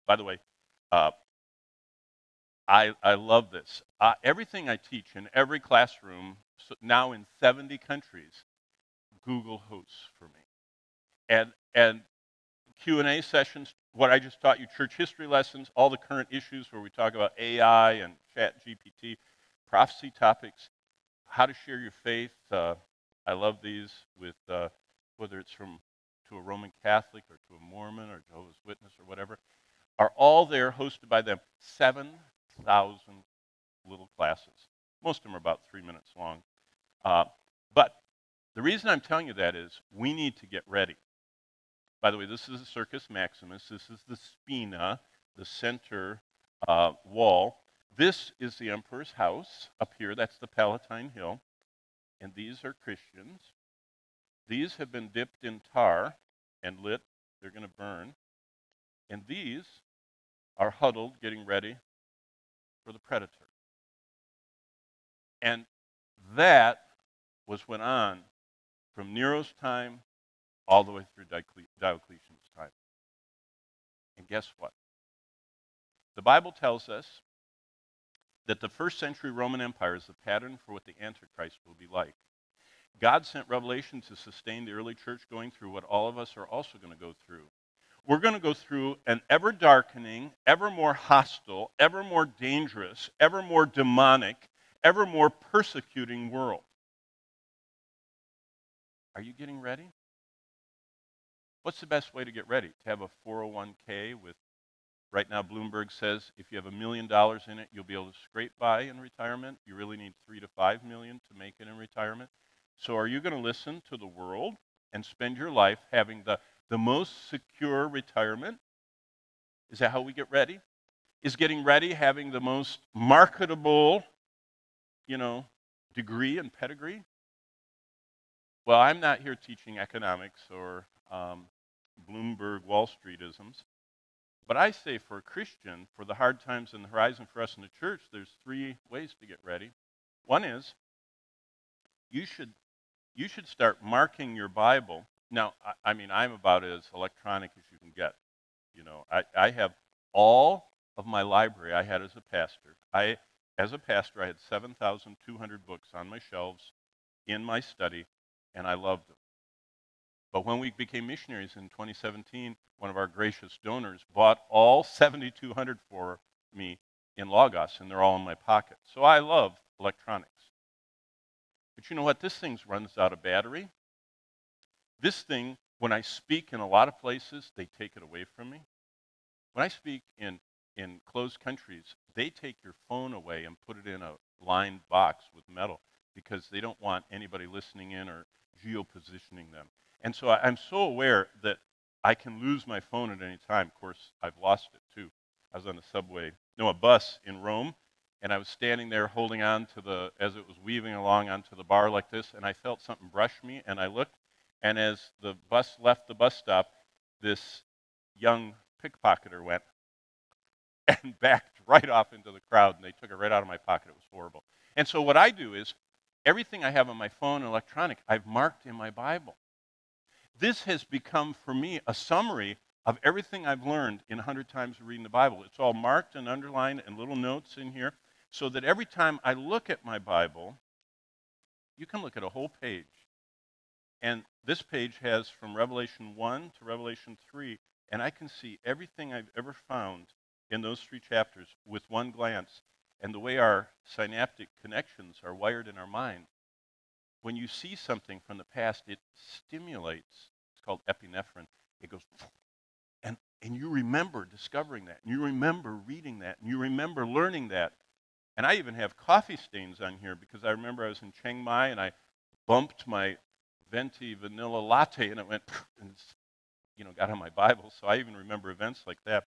By the way, uh, I love this. Everything I teach in every classroom, so now in 70 countries, Google hosts for me. And Q&A sessions, what I just taught you, church history lessons, all the current issues where we talk about AI and chat GPT, prophecy topics, how to share your faith. I love these with whether it's to a Roman Catholic or to a Mormon or Jehovah's Witness or whatever, are all there hosted by them. 7,000 little classes. Most of them are about 3 minutes long. But the reason I'm telling you that is we need to get ready. By the way, this is the Circus Maximus. This is the Spina, the center wall. This is the emperor's house up here. That's the Palatine Hill. And these are Christians. These have been dipped in tar and lit. They're going to burn. And these are huddled, getting ready for the predator. And that was went on from Nero's time all the way through Diocletian's time. And guess what? The Bible tells us that the first century Roman Empire is the pattern for what the Antichrist will be like. God sent revelation to sustain the early church going through what all of us are also going to go through. We're going to go through an ever darkening, ever more hostile, ever more dangerous, ever more demonic, ever more persecuting world. Are you getting ready? What's the best way to get ready? To have a 401k with, right now Bloomberg says if you have $1 million in it, you'll be able to scrape by in retirement. You really need 3 to 5 million to make it in retirement. So are you going to listen to the world and spend your life having the most secure retirement? Is that how we get ready? Is getting ready having the most marketable, degree and pedigree? Well, I'm not here teaching economics or Bloomberg Wall Street-isms. But I say for a Christian, for the hard times in the horizon for us in the church, there's 3 ways to get ready. One is you should start marking your Bible. Now, I'm about as electronic as you can get. I have all of my library I had as a pastor. As a pastor, I had 7,200 books on my shelves in my study, and I loved them. But when we became missionaries in 2017, one of our gracious donors bought all 7,200 for me in Logos, and they're all in my pocket. So I love electronics. But you know what? This thing runs out of battery. This thing, when I speak in a lot of places, they take it away from me. When I speak in closed countries, they take your phone away and put it in a lined box with metal because they don't want anybody listening in or geopositioning them. And so I'm so aware that I can lose my phone at any time. Of course, I've lost it too. I was on a bus in Rome, and I was standing there holding on to as it was weaving along onto the bar like this, and I felt something brush me, and I looked, and as the bus left the bus stop, this young pickpocketer went and backed right off into the crowd, and they took it right out of my pocket. It was horrible. And so what I do is, everything I have on my phone and electronic, I've marked in my Bible. This has become, for me, a summary of everything I've learned in 100 times of reading the Bible. It's all marked and underlined and little notes in here, so that every time I look at my Bible, you can look at a whole page. And this page has from Revelation 1 to Revelation 3, and I can see everything I've ever found in those 3 chapters with one glance. And the way our synaptic connections are wired in our mind, when you see something from the past, it stimulates. It's called epinephrine. It goes, and you remember discovering that, and you remember reading that, and you remember learning that. And I even have coffee stains on here because I remember I was in Chiang Mai and I bumped my venti vanilla latte, and it went and got on my Bible. So I even remember events like that.